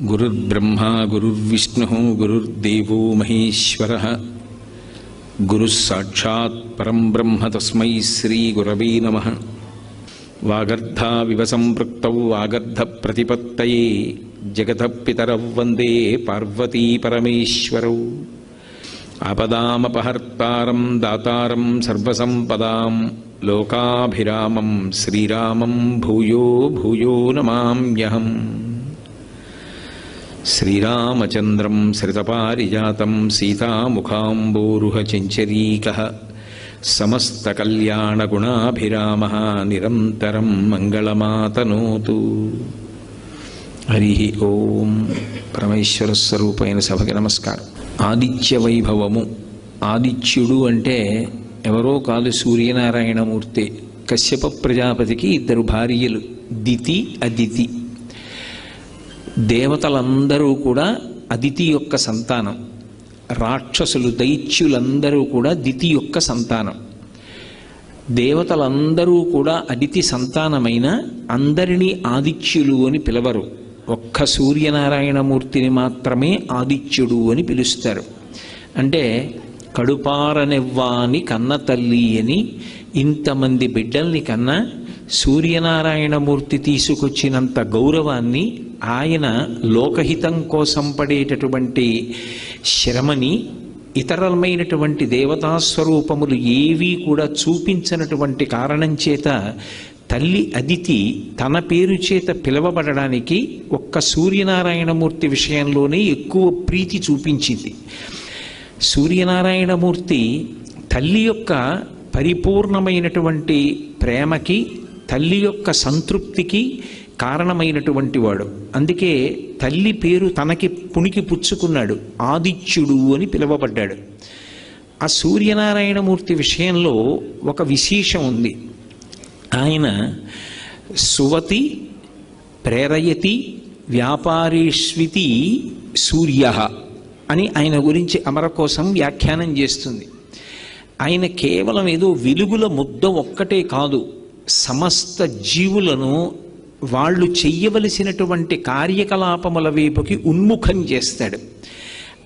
गुरुर्ब्रह्मा गुरुर्विष्णुः गुरुर्देवो महेश्वरः गुरुः साक्षात् परं ब्रह्म तस्मै श्रीगुरवे नमः। वागर्धाविव सम्पृक्तौ वागर्धप्रतिपत्तये जगतः पितरौ वन्दे पार्वती परमेश्वरौ। आपदामपहर्तारं दातारं सर्वसम्पदां लोकाभिरामं श्रीरामं भूयो भूयो नमाम्यहम्। श्रीरामचन्द्रं श्रितपारिजातं सीतामुखाम्बोरुहचञ्चरीकः समस्तकल्याणगुणाभिरामः निरन्तरं मङ्गलमातनोतु। हरि ओं। परमेश्वरस्वरूपैన సభకి నమస్కారం। ఆదిత్య వైభవము. ఆదిత్యుడు అంటే ఎవరో కాదు, సూర్యనారాయణమూర్తి. కశ్యప ప్రజాపతికి ఇద్దరు భార్యలు, దితి అదితి. దేవతలందరూ కూడా అదితి యొక్క సంతానం. రాక్షసులు దైత్యులందరూ కూడా దితి యొక్క సంతానం. దేవతలందరూ కూడా అదితి సంతానమైన అందరినీ ఆదిత్యులు అని పిలవరు. ఒక్క సూర్యనారాయణమూర్తిని మాత్రమే ఆదిత్యుడు అని పిలుస్తారు. అంటే కడుపారనివ్వాని కన్న తల్లి అని ఇంతమంది బిడ్డల్ని కన్నా సూర్యనారాయణమూర్తి తీసుకొచ్చినంత గౌరవాన్ని, ఆయన లోకహితం కోసం పడేటటువంటి శ్రమని ఇతరమైనటువంటి దేవతాస్వరూపములు ఏవీ కూడా చూపించినటువంటి కారణం చేత తల్లి అదితి తన పేరు చేత పిలవబడడానికి ఒక్క సూర్యనారాయణమూర్తి విషయంలోనే ఎక్కువ ప్రీతి చూపించింది. సూర్యనారాయణమూర్తి తల్లి యొక్క పరిపూర్ణమైనటువంటి ప్రేమకి, తల్లి యొక్క సంతృప్తికి కారణమైనటువంటి వాడు. అందుకే తల్లి పేరు తనకి పుణికి పుచ్చుకున్నాడు, ఆదిత్యుడు అని పిలువబడ్డాడు. ఆ సూర్యనారాయణమూర్తి విషయంలో ఒక విశేషం ఉంది. ఆయన సువతి ప్రేరయతి వ్యాపారేష్వితి సూర్య అని ఆయన గురించి అమరకోశం వ్యాఖ్యానం చేస్తుంది. ఆయన కేవలం ఏదో వెలుగుల ముద్ద ఒక్కటే కాదు, సమస్త జీవులను వాళ్ళు చెయ్యవలసినటువంటి కార్యకలాపముల వైపుకి ఉన్ముఖం చేస్తాడు.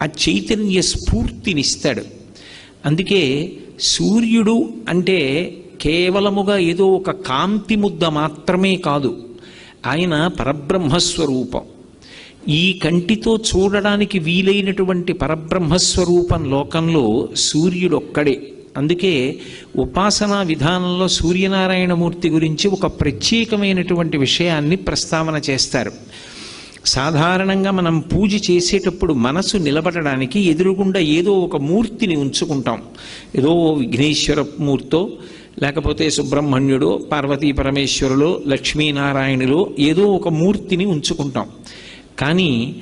ఆ చైతన్య స్ఫూర్తినిస్తాడు. అందుకే సూర్యుడు అంటే కేవలముగా ఏదో ఒక కాంతి ముద్ద మాత్రమే కాదు, ఆయన పరబ్రహ్మస్వరూపం. ఈ కంటితో చూడడానికి వీలైనటువంటి పరబ్రహ్మస్వరూపం లోకంలో సూర్యుడొక్కడే. అందుకే ఉపాసనా విధానంలో సూర్యనారాయణమూర్తి గురించి ఒక ప్రత్యేకమైనటువంటి విషయాన్ని ప్రస్తావన చేస్తారు. సాధారణంగా మనం పూజ చేసేటప్పుడు మనసు నిలబడడానికి ఎదురుగుండా ఏదో ఒక మూర్తిని ఉంచుకుంటాం. ఏదో విఘ్నేశ్వర మూర్తో, లేకపోతే సుబ్రహ్మణ్యుడో, పార్వతీ పరమేశ్వరులో, లక్ష్మీనారాయణులో ఏదో ఒక మూర్తిని ఉంచుకుంటాం. కానీ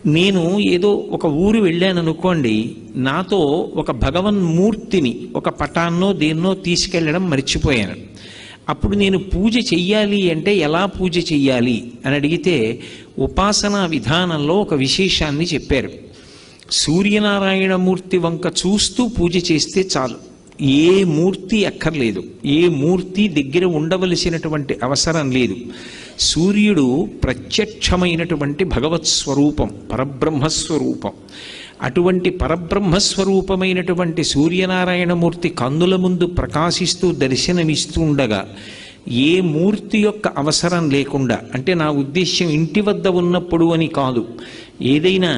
నేను ఏదో ఒక ఊరు వెళ్ళాననుకోండి, నాతో ఒక భగవన్మూర్తిని, ఒక పటాన్నో దేన్నో తీసుకెళ్ళడం మర్చిపోయాను. అప్పుడు నేను పూజ చెయ్యాలి అంటే ఎలా పూజ చెయ్యాలి అని అడిగితే ఉపాసనా విధానంలో ఒక విశేషాన్ని చెప్పారు. సూర్యనారాయణమూర్తి వంక చూస్తూ పూజ చేస్తే చాలు, ఏ మూర్తి అక్కర్లేదు, ఏ మూర్తి దగ్గర ఉండవలసినటువంటి అవసరం లేదు. సూర్యుడు ప్రత్యక్షమైనటువంటి భగవత్ స్వరూపం, పరబ్రహ్మస్వరూపం. అటువంటి పరబ్రహ్మస్వరూపమైనటువంటి సూర్యనారాయణమూర్తి కన్నుల ముందు ప్రకాశిస్తూ దర్శనమిస్తూ ఉండగా ఏ మూర్తి యొక్క అవసరం లేకుండా, అంటే నా ఉద్దేశ్యం ఇంటి వద్ద ఉన్నప్పుడు అని కాదు, ఏదైనా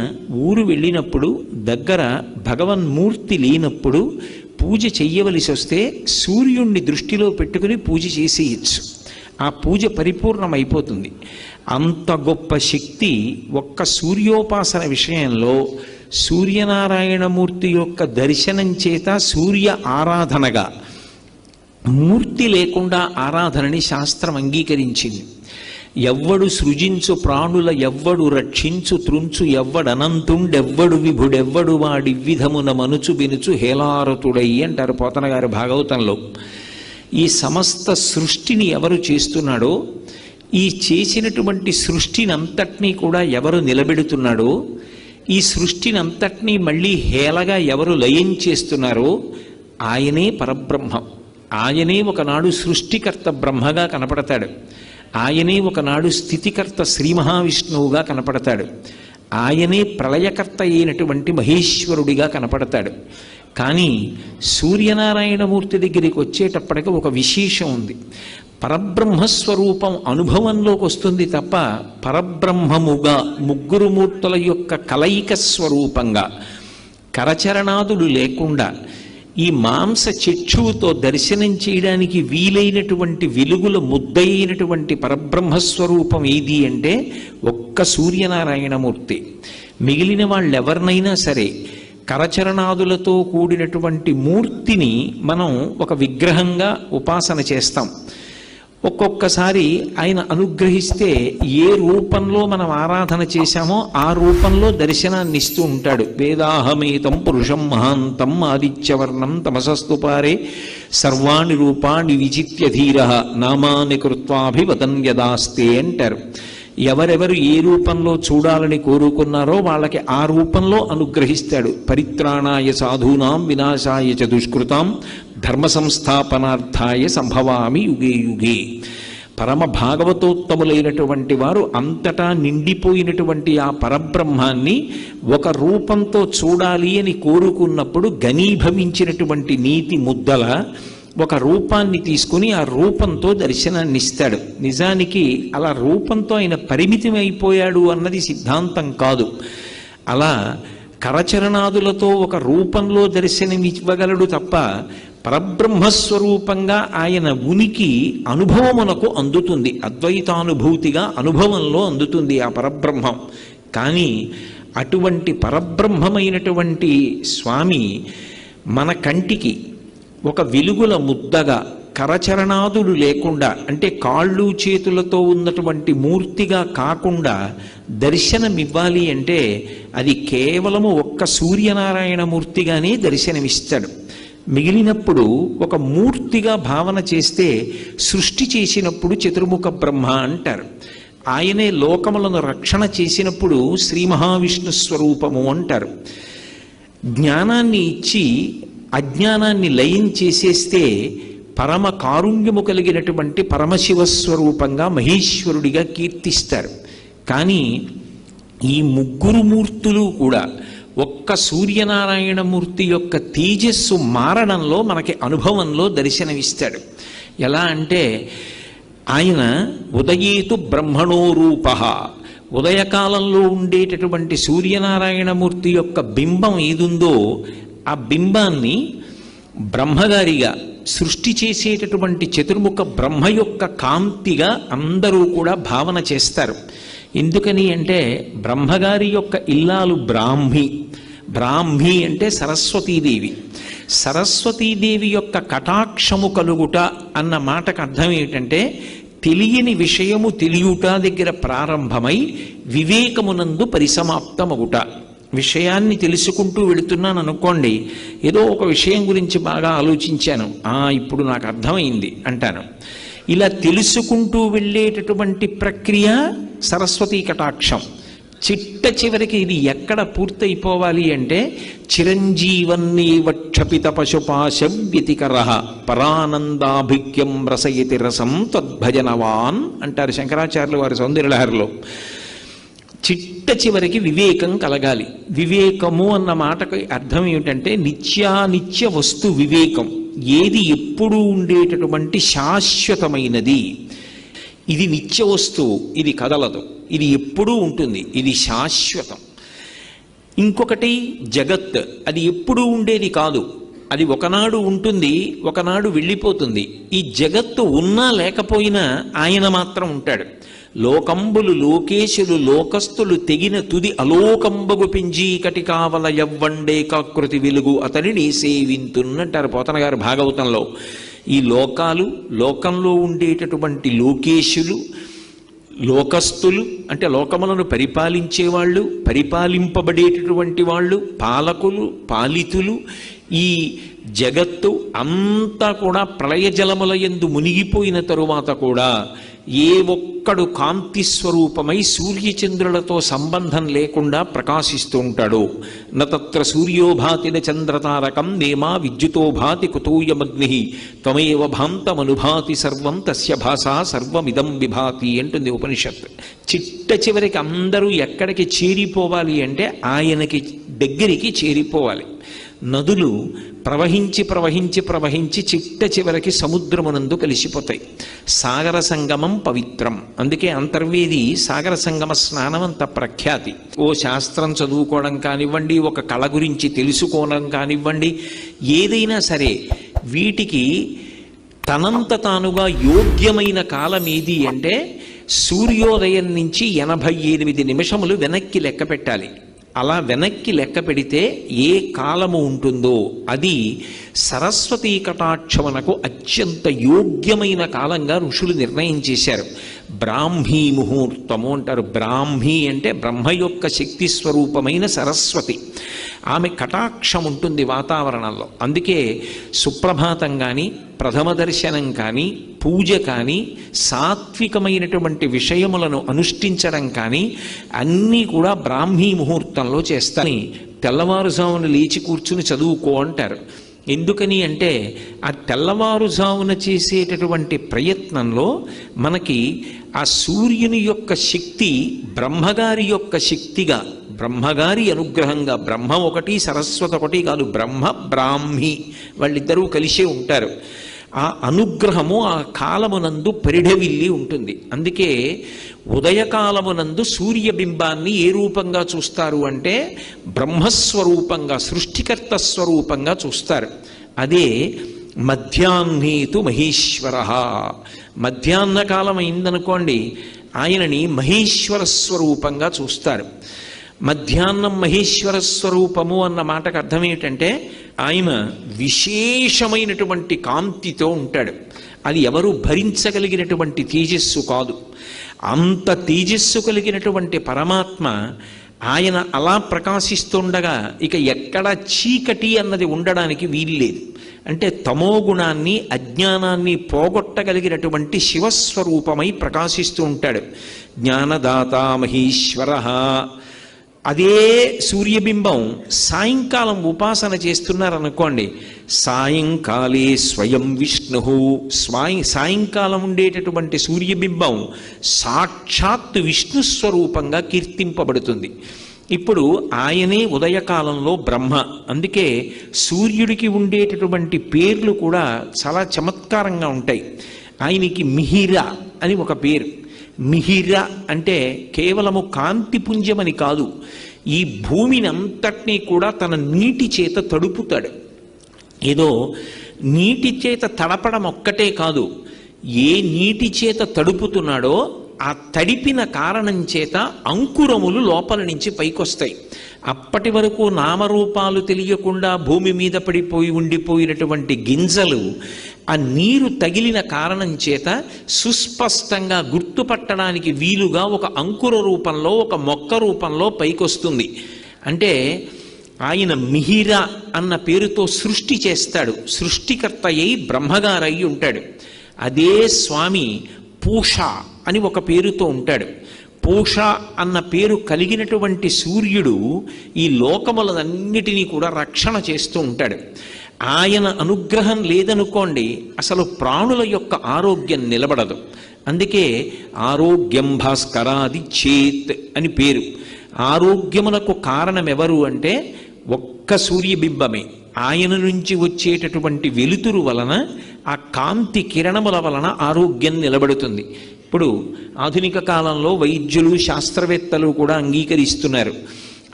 ఊరు వెళ్ళినప్పుడు దగ్గర భగవన్మూర్తి లేనప్పుడు పూజ చెయ్యవలసి వస్తే సూర్యుణ్ణి దృష్టిలో పెట్టుకుని పూజ చేసేయచ్చు. ఆ పూజ పరిపూర్ణమైపోతుంది. అంత గొప్ప శక్తి ఒక్క సూర్యోపాసన విషయంలో సూర్యనారాయణమూర్తి యొక్క దర్శనం చేత సూర్య ఆరాధనగా, మూర్తి లేకుండా ఆరాధనని శాస్త్రం అంగీకరించింది. ఎవ్వడు సృజించు ప్రాణుల ఎవ్వడు రక్షించు త్రుంచు ఎవ్వడనంతుండెవ్వడు విభుడెవ్వడు వాడి విధమున మనుచు బినుచు హేలారతుడై అంటారు పోతన గారి భాగవతంలో. ఈ సమస్త సృష్టిని ఎవరు చేస్తున్నాడో, ఈ చేసినటువంటి సృష్టినంతటినీ కూడా ఎవరు నిలబెడుతున్నాడో, ఈ సృష్టినంతటినీ మళ్ళీ హేళగా ఎవరు లయం చేస్తున్నారో ఆయనే పరబ్రహ్మం. ఆయనే ఒకనాడు సృష్టికర్త బ్రహ్మగా కనపడతాడు. ఆయనే ఒకనాడు స్థితికర్త శ్రీ మహావిష్ణువుగా కనపడతాడు. ఆయనే ప్రళయకర్త అయినటువంటి మహేశ్వరుడిగా కనపడతాడు. కానీ సూర్యనారాయణమూర్తి దగ్గరికి వచ్చేటప్పటికి ఒక విశేషం ఉంది. పరబ్రహ్మస్వరూపం అనుభవంలోకి వస్తుంది తప్ప పరబ్రహ్మముగా ముగ్గురు మూర్తుల యొక్క కలయిక స్వరూపంగా కరచరణాదులు లేకుండా ఈ మాంస చక్షువుతో దర్శనం చేయడానికి వీలైనటువంటి వెలుగుల ముద్దయినటువంటి పరబ్రహ్మస్వరూపం ఏది అంటే ఒక్క సూర్యనారాయణమూర్తి. మిగిలిన వాళ్ళెవరినైనా సరే కరచరణాదులతో కూడినటువంటి మూర్తిని మనం ఒక విగ్రహంగా ఉపాసన చేస్తాం. ఒక్కొక్కసారి ఆయన అనుగ్రహిస్తే ఏ రూపంలో మనం ఆరాధన చేశామో ఆ రూపంలో దర్శనాన్ని ఇస్తూ ఉంటాడు. వేదాహమేతం పురుషం మహాంతం ఆదిత్యవర్ణం తమసస్తుపారే సర్వాణి రూపాణి విచిత్య ధీర నామాని కృత్వాభివదన్ యదాస్తే అంటారు. ఎవరెవరు ఏ రూపంలో చూడాలని కోరుకున్నారో వాళ్ళకి ఆ రూపంలో అనుగ్రహిస్తాడు. పరిత్రాణాయ సాధూనాం వినాశాయ చ దుష్కృతాం ధర్మ సంస్థాపనార్థాయ సంభవామి యుగే యుగే. పరమ భాగవతోత్తములైనటువంటి వారు అంతటా నిండిపోయినటువంటి ఆ పరబ్రహ్మాన్ని ఒక రూపంతో చూడాలి అని కోరుకున్నప్పుడు ఘనీభవించినటువంటి నీతి ముద్దల ఒక రూపాన్ని తీసుకుని ఆ రూపంతో దర్శనాన్ని ఇస్తాడు. నిజానికి అలా రూపంతో ఆయన పరిమితం అయిపోయాడు అన్నది సిద్ధాంతం కాదు. అలా కరచరణాదులతో ఒక రూపంలో దర్శనమివ్వగలడు తప్ప పరబ్రహ్మస్వరూపంగా ఆయన ఉనికి అనుభవమునకు అందుతుంది. అద్వైతానుభూతిగా అనుభవంలో అందుతుంది ఆ పరబ్రహ్మం. కానీ అటువంటి పరబ్రహ్మమైనటువంటి స్వామి మన కంటికి ఒక వెలుగుల ముద్దగా కరచరణాదులు లేకుండా అంటే కాళ్ళు చేతులతో ఉన్నటువంటి మూర్తిగా కాకుండా దర్శనమివ్వాలి అంటే అది కేవలము ఒక్క సూర్యనారాయణ మూర్తిగానే దర్శనమిస్తాడు. మిగిలినప్పుడు ఒక మూర్తిగా భావన చేస్తే సృష్టి చేసినప్పుడు చతుర్ముఖ బ్రహ్మ అంటారు. ఆయనే లోకములను రక్షణ చేసినప్పుడు శ్రీ మహావిష్ణు స్వరూపము అంటారు. జ్ఞానాన్ని ఇచ్చి అజ్ఞానాన్ని లయం చేసేస్తే పరమ కారుణ్యము కలిగినటువంటి పరమశివస్వరూపంగా మహేశ్వరుడిగా కీర్తిస్తారు. కానీ ఈ ముగ్గురు మూర్తులు కూడా ఒక్క సూర్యనారాయణమూర్తి యొక్క తేజస్సు మారడంలో మనకి అనుభవంలో దర్శనమిస్తాడు. ఎలా అంటే ఆయన ఉదయేతు బ్రహ్మణో రూప, ఉదయకాలంలో ఉండేటటువంటి సూర్యనారాయణమూర్తి యొక్క బింబం ఏదుందో ఆ బింబాన్ని బ్రహ్మగారిగా సృష్టి చేసేటటువంటి చతుర్ముఖ బ్రహ్మ యొక్క కాంతిగా అందరూ కూడా భావన చేస్తారు. ఎందుకని అంటే బ్రహ్మగారి యొక్క ఇల్లాలు బ్రాహ్మి. బ్రాహ్మి అంటే సరస్వతీదేవి. సరస్వతీదేవి యొక్క కటాక్షము కలుగుట అన్న మాటకు అర్థం ఏమిటంటే తెలియని విషయము తెలియుట దగ్గర ప్రారంభమై వివేకమునందు పరిసమాప్తమగుట. విషయాన్ని తెలుసుకుంటూ వెళుతున్నాను అనుకోండి, ఏదో ఒక విషయం గురించి బాగా ఆలోచించాను, ఇప్పుడు నాకు అర్థమైంది అంటాను. ఇలా తెలుసుకుంటూ వెళ్ళేటటువంటి ప్రక్రియ సరస్వతీ కటాక్షం. చిట్ట చివరికి ఇది ఎక్కడ పూర్తయిపోవాలి అంటే చిరంజీవన్నేవ క్షపిత పశుపాశ వ్యతికర పరానందాభిక్యం రసయతి రసం తద్భజనవాన్ అంటారు శంకరాచార్యులు వారి సౌందర్యలహరిలో. చిట్ట చివరికి వివేకం కలగాలి. వివేకము అన్న మాటకు అర్థం ఏమిటంటే నిత్యానిత్య వస్తు వివేకం. ఏది ఎప్పుడూ ఉండేటటువంటి శాశ్వతమైనది, ఇది నిత్య వస్తువు, ఇది కదలదు, ఇది ఎప్పుడూ ఉంటుంది, ఇది శాశ్వతం. ఇంకొకటి జగత్, అది ఎప్పుడూ ఉండేది కాదు, అది ఒకనాడు ఉంటుంది, ఒకనాడు వెళ్ళిపోతుంది. ఈ జగత్తు ఉన్నా లేకపోయినా ఆయన మాత్రం ఉంటాడు. లోకంబులు లోకేశులు లోకస్తులు తెగిన తుది అలోకంబగు పింజీకటి కావల యవ్వండే కాకృతి వెలుగు అతనిని సేవింతున్నట్టారు పోతన గారు భాగవతంలో. ఈ లోకాలు, లోకంలో ఉండేటటువంటి లోకేశులు, లోకస్తులు అంటే లోకములను పరిపాలించేవాళ్ళు, పరిపాలింపబడేటటువంటి వాళ్ళు, పాలకులు, పాలితులు, ఈ జగత్తు అంతా కూడా ప్రళయ జలముల యందు మునిగిపోయిన తరువాత కూడా ఏ ఒక్క ఒక్కడు కాంతి స్వరూపమై సూర్యచంద్రులతో సంబంధం లేకుండా ప్రకాశిస్తూ ఉంటాడో నత్ర సూర్యోభాతిన చంద్రతారకం నేమా విద్యుతో భాతి కుతూయమగ్ని త్వమేవ భాంతమనుభాతి సర్వం తస్య భాషా సర్వమిదం విభాతి అంటుంది ఉపనిషత్. చిట్ట చివరికి అందరూ ఎక్కడికి చేరిపోవాలి అంటే ఆయనకి దగ్గరికి చేరిపోవాలి. నదులు ప్రవహించి ప్రవహించి ప్రవహించి చిట్ట చివరికి సముద్రమునందు కలిసిపోతాయి. సాగర సంగమం పవిత్రం. అందుకే అంతర్వేది సాగర సంగమ స్నానం అంత ప్రఖ్యాతి. ఓ శాస్త్రం చదువుకోవడం కానివ్వండి, ఒక కళ గురించి తెలుసుకోవడం కానివ్వండి, ఏదైనా సరే వీటికి తనంత తానుగా యోగ్యమైన కాలం ఏది అంటే సూర్యోదయం నుంచి 88 నిమిషములు వెనక్కి లెక్క పెట్టాలి. అలా వెనక్కి లెక్క పెడితే ఏ కాలము ఉంటుందో అది సరస్వతీ కటాక్షమునకు అత్యంత యోగ్యమైన కాలంగా ఋషులు నిర్ణయం చేశారు. బ్రాహ్మీ ముహూర్తము అంటారు. బ్రాహ్మీ అంటే బ్రహ్మ యొక్క శక్తి స్వరూపమైన సరస్వతి. ఆమె కటాక్షం ఉంటుంది వాతావరణంలో. అందుకే సుప్రభాతం కానీ, ప్రథమ దర్శనం కానీ, పూజ కానీ, సాత్వికమైనటువంటి విషయములను అనుష్ఠించడం కానీ అన్నీ కూడా బ్రాహ్మీ ముహూర్తంలో చేస్తాయి. తెల్లవారుజామున లేచి కూర్చుని చదువుకో అంటారు. ఎందుకని అంటే ఆ తెల్లవారుజామున చేసేటటువంటి ప్రయత్నంలో మనకి ఆ సూర్యుని యొక్క శక్తి బ్రహ్మగారి యొక్క శక్తిగా, బ్రహ్మగారి అనుగ్రహంగా, బ్రహ్మ ఒకటి సరస్వతి ఒకటి కాదు, బ్రహ్మ బ్రాహ్మి వాళ్ళిద్దరూ కలిసే ఉంటారు. ఆ అనుగ్రహము ఆ కాలమునందు పరిఢవిల్లి ఉంటుంది. అందుకే ఉదయకాలమునందు సూర్యబింబాన్ని ఏ రూపంగా చూస్తారు అంటే బ్రహ్మస్వరూపంగా, సృష్టికర్త స్వరూపంగా చూస్తారు. అదే మధ్యాహ్నేతు మహేశ్వర. మధ్యాహ్న కాలం అయిందనుకోండి, ఆయనని మహేశ్వర స్వరూపంగా చూస్తారు. మధ్యాహ్నం మహేశ్వర స్వరూపము అన్న మాటకు అర్థం ఏమిటంటే ఆయన విశేషమైనటువంటి కాంతితో ఉంటాడు. అది ఎవరు భరించగలిగినటువంటి తేజస్సు కాదు. అంత తేజస్సు కలిగినటువంటి పరమాత్మ ఆయన అలా ప్రకాశిస్తుండగా ఇక ఎక్కడ చీకటి అన్నది ఉండడానికి వీల్లేదు. అంటే తమోగుణాన్ని, అజ్ఞానాన్ని పోగొట్టగలిగినటువంటి శివస్వరూపమై ప్రకాశిస్తూ ఉంటాడు. జ్ఞానదాత మహేశ్వర. అదే సూర్యబింబం సాయంకాలం ఉపాసన చేస్తున్నారనుకోండి, సాయంకాలే స్వయం విష్ణు. సాయంకాలం ఉండేటటువంటి సూర్యబింబం సాక్షాత్ విష్ణుస్వరూపంగా కీర్తింపబడుతుంది. ఇప్పుడు ఆయనే ఉదయకాలంలో బ్రహ్మ. అందుకే సూర్యుడికి ఉండేటటువంటి పేర్లు కూడా చాలా చమత్కారంగా ఉంటాయి. ఆయనకి మిహిర అని ఒక పేరు. మిహిర అంటే కేవలము కాంతిపుంజమని కాదు, ఈ భూమిని అంతటినీ కూడా తన నీటి చేత తడుపుతాడు. ఏదో నీటి చేత తడపడం ఒక్కటే కాదు, ఏ నీటి చేత తడుపుతున్నాడో ఆ తడిపిన కారణం చేత అంకురములు లోపల నుంచి పైకొస్తాయి. అప్పటి వరకు నామరూపాలు తెలియకుండా భూమి మీద పడిపోయి ఉండిపోయినటువంటి గింజలు ఆ నీరు తగిలిన కారణం చేత సుస్పష్టంగా గుర్తుపట్టడానికి వీలుగా ఒక అంకుర రూపంలో, ఒక మొక్క రూపంలో పైకొస్తుంది. అంటే ఆయన మిహిర అన్న పేరుతో సృష్టి చేస్తాడు. సృష్టికర్త అయి బ్రహ్మగారై ఉంటాడు. అదే స్వామి పూష అని ఒక పేరుతో ఉంటాడు. పూష అన్న పేరు కలిగినటువంటి సూర్యుడు ఈ లోకములన్నిటినీ కూడా రక్షణ చేస్తూ ఉంటాడు. ఆయన అనుగ్రహం లేదనుకోండి అసలు ప్రాణుల యొక్క ఆరోగ్యం నిలబడదు. అందుకే ఆరోగ్యం భాస్కరాది చేత్ అని పేరు. ఆరోగ్యమునకు కారణం ఎవరు అంటే ఒక్క సూర్యబింబమే. ఆయన నుంచి వచ్చేటటువంటి వెలుతురు వలన, ఆ కాంతి కిరణముల వలన ఆరోగ్యం నిలబడుతుంది. ఇప్పుడు ఆధునిక కాలంలో వైద్యులు, శాస్త్రవేత్తలు కూడా అంగీకరిస్తున్నారు.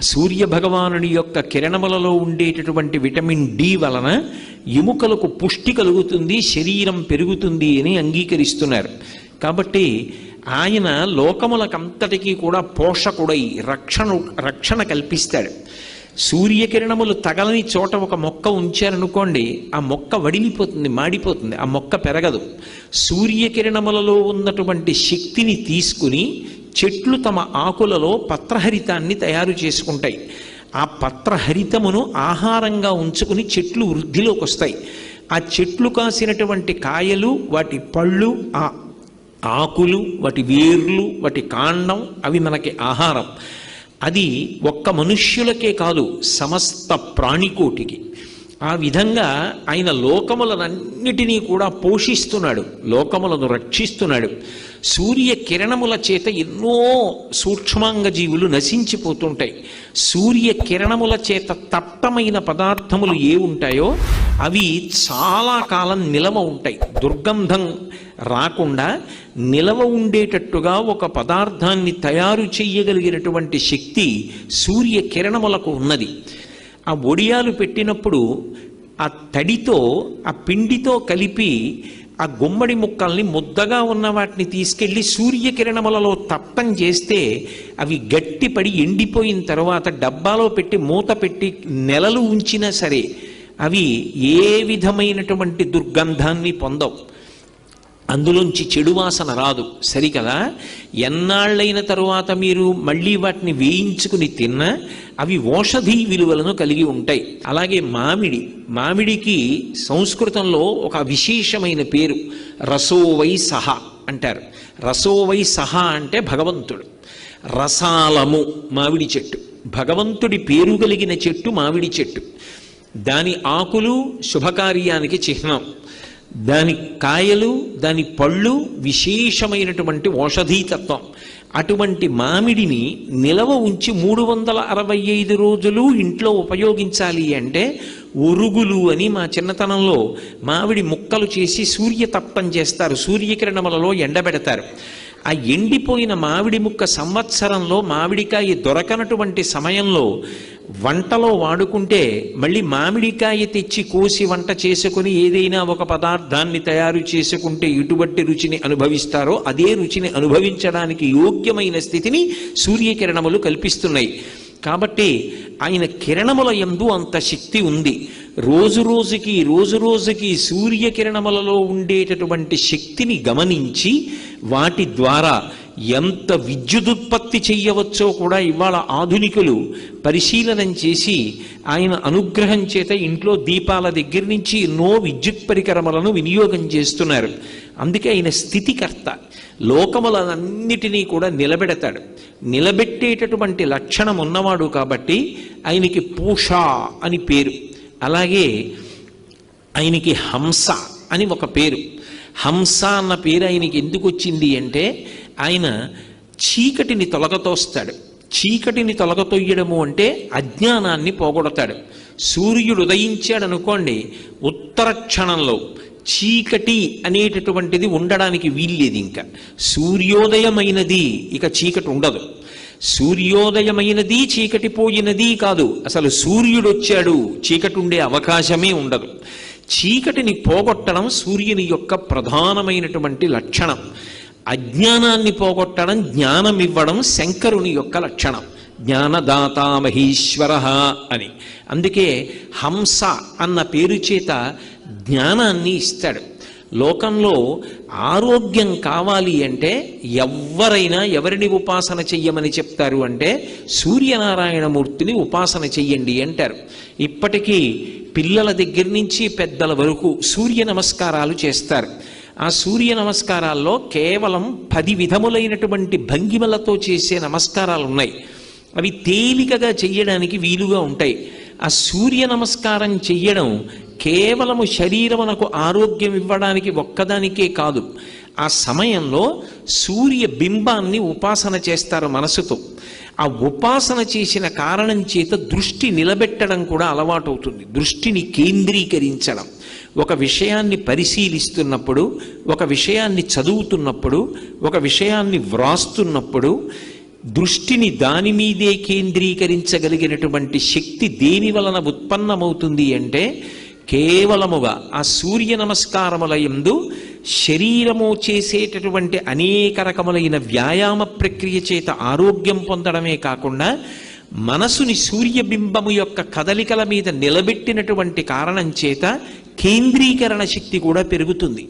సూర్య భగవానుడి యొక్క కిరణములలో ఉండేటటువంటి విటమిన్ డి వలన ఎముకలకు పుష్టి కలుగుతుంది, శరీరం పెరుగుతుంది అని అంగీకరిస్తున్నారు. కాబట్టి ఆయన లోకములకంతటికీ కూడా పోషకుడై రక్షణ కల్పిస్తాడు. సూర్యకిరణములు తగలని చోట ఒక మొక్క ఉంచారనుకోండి, ఆ మొక్క వడిలిపోతుంది, మాడిపోతుంది, ఆ మొక్క పెరగదు. సూర్యకిరణములలో ఉన్నటువంటి శక్తిని తీసుకుని చెట్లు తమ ఆకులలో పత్రహరితాన్ని తయారు చేసుకుంటాయి. ఆ పత్రహరితమును ఆహారంగా ఉంచుకుని చెట్లు వృద్ధిలోకి వస్తాయి. ఆ చెట్లు కాసినటువంటి కాయలు, వాటి పళ్ళు, ఆ ఆకులు, వాటి వేర్లు, వాటి కాండం అవి మనకి ఆహారం. అది ఒక్క మనుష్యులకే కాదు, సమస్త ప్రాణికోటికి. ఆ విధంగా ఆయన లోకములనన్నిటినీ కూడా పోషిస్తున్నాడు, లోకములను రక్షిస్తున్నాడు. సూర్య కిరణముల చేత ఎన్నో సూక్ష్మాంగ జీవులు నశించిపోతుంటాయి. సూర్య కిరణముల చేత తప్తమైన పదార్థములు ఏ ఉంటాయో అవి చాలా కాలం నిలవ ఉంటాయి. దుర్గంధం రాకుండా నిలవ ఉండేటట్టుగా ఒక పదార్థాన్ని తయారు చేయగలిగినటువంటి శక్తి సూర్య కిరణములకు ఉన్నది. ఆ ఒడియాలు పెట్టినప్పుడు ఆ తడితో, ఆ పిండితో కలిపి ఆ గుమ్మడి ముక్కల్ని, ముద్దగా ఉన్న వాటిని తీసుకెళ్ళి సూర్యకిరణములలో తప్తం చేస్తే అవి గట్టిపడి ఎండిపోయిన తర్వాత డబ్బాలో పెట్టి మూత పెట్టి నెలలు ఉంచినా సరే అవి ఏ విధమైనటువంటి దుర్గంధాన్ని పొందవు, అందులోంచి చెడు వాసన రాదు. సరికదా? ఎన్నాళ్ళైన తరువాత మీరు మళ్ళీ వాటిని వేయించుకుని తిన్నా అవి ఔషధీ విలువలను కలిగి ఉంటాయి. అలాగే మామిడికి సంస్కృతంలో ఒక విశేషమైన పేరు రసోవై సహ అంటారు. రసోవై సహ అంటే భగవంతుడు. రసాలము మామిడి చెట్టు, భగవంతుడి పేరు కలిగిన చెట్టు మామిడి చెట్టు. దాని ఆకులు శుభకార్యానికి చిహ్నం, దాని కాయలు, దాని పళ్ళు విశేషమైనటువంటి ఔషధీతత్వం. అటువంటి మామిడిని నిలవ ఉంచి 365 రోజులు ఇంట్లో ఉపయోగించాలి అంటే ఒరుగులు అని మా చిన్నతనంలో మామిడి ముక్కలు చేసి సూర్యతప్తం చేస్తారు, సూర్యకిరణములలో ఎండబెడతారు. ఆ ఎండిపోయిన మామిడి ముక్క సంవత్సరంలో మామిడికాయ దొరకనటువంటి సమయంలో వంటలో వాడుకుంటే మళ్ళీ మామిడికాయ తెచ్చి కోసి వంట చేసుకుని ఏదైనా ఒక పదార్థాన్ని తయారు చేసుకుంటే ఎటువంటి రుచిని అనుభవిస్తారో అదే రుచిని అనుభవించడానికి యోగ్యమైన స్థితిని సూర్యకిరణములు కల్పిస్తున్నాయి. కాబట్టి ఆయన కిరణముల యందు అంత శక్తి ఉంది. రోజు రోజుకి సూర్యకిరణములలో ఉండేటటువంటి శక్తిని గమనించి వాటి ద్వారా ఎంత విద్యుదుత్పత్తి చెయ్యవచ్చో కూడా ఇవాళ ఆధునికులు పరిశీలనం చేసి ఆయన అనుగ్రహం చేత ఇంట్లో దీపాల దగ్గర నుంచి ఎన్నో విద్యుత్ పరికరములను వినియోగం చేస్తున్నారు. అందుకే ఆయన స్థితికర్త, లోకములన్నిటినీ కూడా నిలబెడతాడు. నిలబెట్టేటటువంటి లక్షణం ఉన్నవాడు కాబట్టి ఆయనకి పూష అని పేరు. అలాగే ఆయనకి హంస అని ఒక పేరు. హంస అన్న పేరు ఆయనకి ఎందుకు వచ్చింది అంటే ఆయన చీకటిని తొలగతోస్తాడు. చీకటిని తొలగతొయ్యడము అంటే అజ్ఞానాన్ని పోగొడతాడు. సూర్యుడు ఉదయించాడు అనుకోండి, ఉత్తర క్షణంలో చీకటి అనేటటువంటిది ఉండడానికి వీల్లేదు. ఇంకా సూర్యోదయమైనది ఇక చీకటి ఉండదు. సూర్యోదయమైనది చీకటి పోయినది కాదు, అసలు సూర్యుడు వచ్చాడు చీకటి ఉండే అవకాశమే ఉండదు. చీకటిని పోగొట్టడం సూర్యుని యొక్క ప్రధానమైనటువంటి లక్షణం. అజ్ఞానాన్ని పోగొట్టడం, జ్ఞానం ఇవ్వడం శంకరుని యొక్క లక్షణం. జ్ఞానదాత మహేశ్వర అని. అందుకే హంస అన్న పేరు చేత జ్ఞానాన్ని ఇస్తాడు. లోకంలో ఆరోగ్యం కావాలి అంటే ఎవరిని ఉపాసన చెయ్యమని చెప్తారు అంటే సూర్యనారాయణమూర్తిని ఉపాసన చెయ్యండి అంటారు. ఇప్పటికీ పిల్లల దగ్గర నుంచి పెద్దల వరకు సూర్య నమస్కారాలు చేస్తారు. ఆ సూర్య నమస్కారాల్లో కేవలం 10 విధములైనటువంటి భంగిమలతో చేసే నమస్కారాలు ఉన్నాయి. అవి తేలికగా చెయ్యడానికి వీలుగా ఉంటాయి. ఆ సూర్య నమస్కారం చెయ్యడం కేవలము శరీరమునకు ఆరోగ్యం ఇవ్వడానికి ఒక్కదానికే కాదు, ఆ సమయంలో సూర్య బింబాన్ని ఉపాసన చేస్తారు మనసుతో. ఆ ఉపాసన చేసిన కారణం చేత దృష్టి నిలబెట్టడం కూడా అలవాటవుతుంది. దృష్టిని కేంద్రీకరించడం, ఒక విషయాన్ని పరిశీలిస్తున్నప్పుడు, ఒక విషయాన్ని చదువుతున్నప్పుడు, ఒక విషయాన్ని వ్రాస్తున్నప్పుడు దృష్టిని దాని మీదే కేంద్రీకరించగలిగినటువంటి శక్తి దేని వలన ఉత్పన్నమవుతుంది అంటే కేవలముగా ఆ సూర్య నమస్కారముల యందు శరీరము చేసేటటువంటి అనేక రకములైన వ్యాయామ ప్రక్రియ చేత ఆరోగ్యం పొందడమే కాకుండా మనసుని సూర్యబింబము యొక్క కదలికల మీద నిలబెట్టినటువంటి కారణం చేత కేంద్రీకరణ శక్తి కూడా పెరుగుతుంది.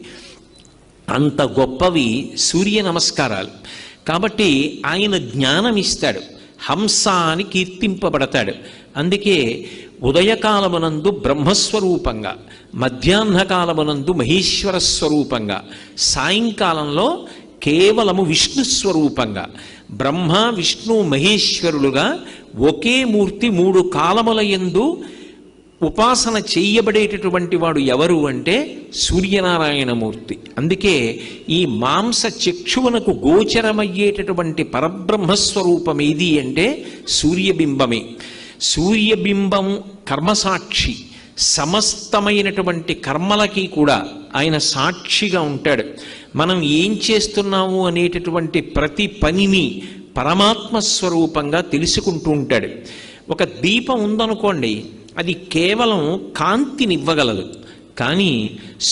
అంత గొప్పవి సూర్య నమస్కారాలు. కాబట్టి ఆయన జ్ఞానం ఇస్తాడు, హంస అని కీర్తింపబడతాడు. అందుకే ఉదయకాలమునందు మధ్యాహ్న కాలమునందు మహేశ్వర స్వరూపంగా, సాయంకాలంలో కేవలము విష్ణు స్వరూపంగా, బ్రహ్మ విష్ణు మహేశ్వరులుగా ఒకే మూర్తి 3 కాలముల యందు ఉపాసన చెయ్యబడేటటువంటి వాడు ఎవరు అంటే సూర్యనారాయణమూర్తి. అందుకే ఈ మాంస చక్షువునకు గోచరమయ్యేటటువంటి పరబ్రహ్మస్వరూపం ఏది అంటే సూర్యబింబమే. సూర్యబింబం కర్మసాక్షి, సమస్తమైనటువంటి కర్మలకి కూడా ఆయన సాక్షిగా ఉంటాడు. మనం ఏం చేస్తున్నాము అనేటటువంటి ప్రతి పనిని పరమాత్మ స్వరూపంగా తెలుసుకుంటూ ఉంటాడు. ఒక దీపం ఉందనుకోండి, అది కేవలం కాంతినివ్వగలదు, కానీ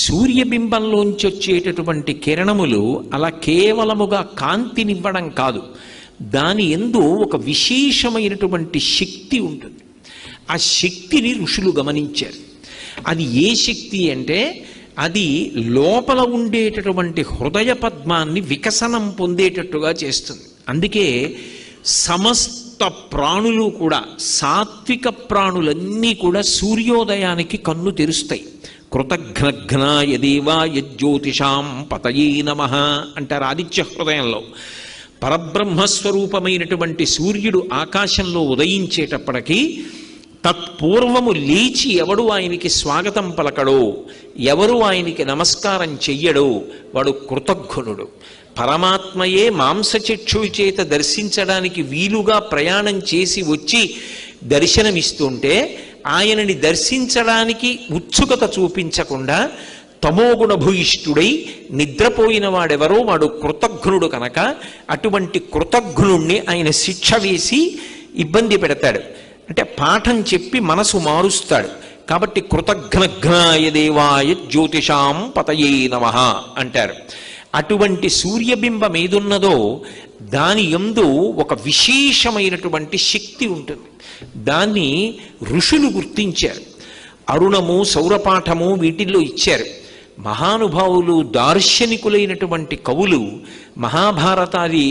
సూర్యబింబంలోంచి వచ్చేటటువంటి కిరణములు అలా కేవలముగా కాంతినివ్వడం కాదు, దాని యందు ఒక విశేషమైనటువంటి శక్తి ఉంటుంది. ఆ శక్తిని ఋషులు గమనించారు. అది ఏ శక్తి అంటే అది లోపల ఉండేటటువంటి హృదయ పద్మాన్ని వికసనం పొందేటట్టుగా చేస్తుంది. అందుకే సమస్త ప్రాణులు కూడా, సాత్విక ప్రాణులన్నీ కూడా సూర్యోదయానికి కన్ను తెరుస్తాయి. కృతఘ్నఘ్నాయ దేవాయ జ్యోతిషాం పతయే నమః అంటారు ఆదిత్య హృదయంలో. పరబ్రహ్మస్వరూపమైనటువంటి సూర్యుడు ఆకాశంలో ఉదయించేటప్పటికీ తత్పూర్వము లేచి ఎవడు ఆయనకి స్వాగతం పలకడో, ఎవరు ఆయనకి నమస్కారం చెయ్యడో వాడు కృతజ్ఞుడు. పరమాత్మయే మాంసచక్షు చేత దర్శించడానికి వీలుగా ప్రయాణం చేసి వచ్చి దర్శనమిస్తుంటే ఆయనని దర్శించడానికి ఉత్సుకత చూపించకుండా తమోగుణ భూయిష్ఠుడై నిద్రపోయిన వాడెవరో వాడు కృతజ్ఞుడు కనుక అటువంటి కృతజ్ఞుణ్ణి ఆయన శిక్ష వేసి ఇబ్బంది పెడతాడు. అంటే పాఠం చెప్పి మనసు మారుస్తాడు. కాబట్టి కృతఘ్నఘ్నాయ దేవాయ జ్యోతిషాం పతయే నమః అంటారు. అటువంటి సూర్యబింబం ఏదున్నదో దాని యందు ఒక విశేషమైనటువంటి శక్తి ఉంటుంది. దాన్ని ఋషులు గుర్తించారు. అరుణము, సౌరపాఠము వీటిల్లో ఇచ్చారు. మహానుభావులు, దార్శనికులైనటువంటి కవులు మహాభారతాది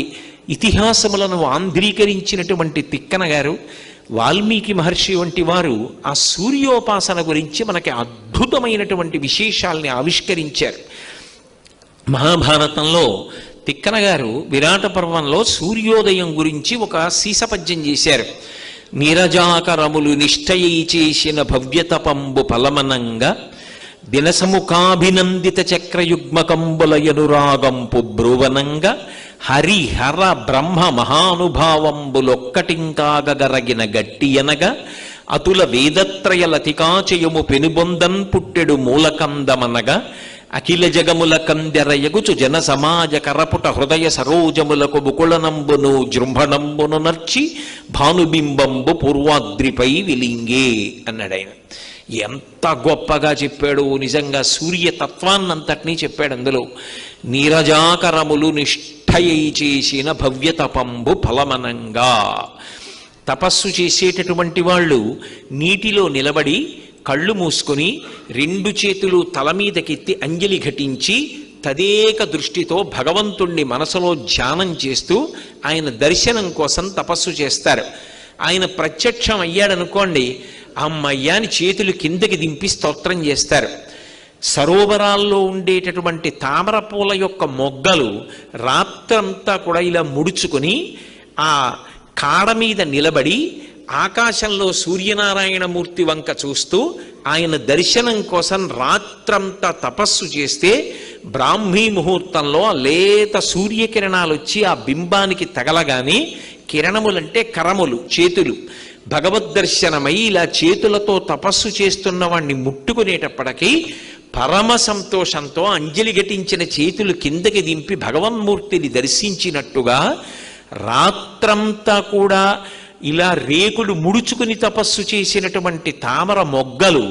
ఇతిహాసములను ఆంధ్రీకరించినటువంటి తిక్కన గారు, వాల్మీకి మహర్షి వంటి వారు ఆ సూర్యోపాసన గురించి మనకి అద్భుతమైనటువంటి విశేషాల్ని ఆవిష్కరించారు. మహాభారతంలో తిక్కన గారు విరాట పర్వంలో సూర్యోదయం గురించి ఒక సీసపద్యం చేశారు. నీరజాకరములు నిష్ఠయై చేసిన భవ్యతపంబు ఫలమనంగా దినసముఖాభినందిత చక్రయుగ్మకంబులయనురాగంపు బ్రువనంగా హరిహర బ్రహ్మ మహానుభావంబులొక్కటింకాగరగిన గట్టియనగా అతుల వేదత్రయ లతికాచయము పెనుబొందన్ పుట్టెడు మూలకందమనగా అఖిల జగముల కందెరయగుచు జన సమాజ కరపుట హృదయ సరోజములకు ముకుళనంబును జృంభణంబును నర్చి భానుబింబంబు పూర్వాద్రిపై విలింగే అన్నాడు ఆయన. ఎంత గొప్పగా చెప్పాడు! నిజంగా సూర్యతత్వాన్నంతటినీ చెప్పాడు అందులో. నీరజాకరములు నిష్ఠయై చేసిన భవ్యతపంబు ఫలమనంగా. తపస్సు చేసేటటువంటి వాళ్ళు నీటిలో నిలబడి కళ్ళు మూసుకొని 2 చేతులు తల మీదకెత్తి అంజలి ఘటించి తదేక దృష్టితో భగవంతుణ్ణి మనసులో ధ్యానం చేస్తూ ఆయన దర్శనం కోసం తపస్సు చేస్తారు. ఆయన ప్రత్యక్షం అయ్యాడనుకోండి, అమ్మయ్యాని చేతులు కిందకి దింపి స్తోత్రం చేస్తారు. సరోవరాల్లో ఉండేటటువంటి తామర పూల యొక్క మొగ్గలు రాత్రంతా కూడా ఇలా ముడుచుకొని ఆ కాడ మీద నిలబడి ఆకాశంలో సూర్యనారాయణమూర్తి వంక చూస్తూ ఆయన దర్శనం కోసం రాత్రంతా తపస్సు చేస్తే బ్రాహ్మీ ముహూర్తంలో లేత సూర్యకిరణాలు వచ్చి ఆ బింబానికి తగలగానే, కిరణములంటే కరములు, చేతులు, భగవద్దర్శనమై ఇలా చేతులతో తపస్సు చేస్తున్న వాణ్ణి ముట్టుకునేటప్పటికీ పరమ సంతోషంతో అంజలి ఘటించిన చేతులు కిందకి దింపి భగవన్మూర్తిని దర్శించినట్టుగా రాత్రంతా కూడా ఇలా రేకులు ముడుచుకుని తపస్సు చేసినటువంటి తామర మొగ్గలు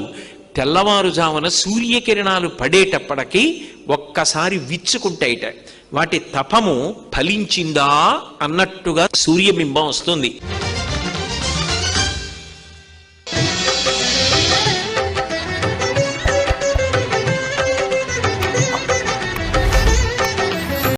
తెల్లవారుజామున సూర్యకిరణాలు పడేటప్పటికీ ఒక్కసారి విచ్చుకుంటాయిట. వాటి తపము ఫలించిందా అన్నట్టుగా సూర్యబింబం వస్తుంది.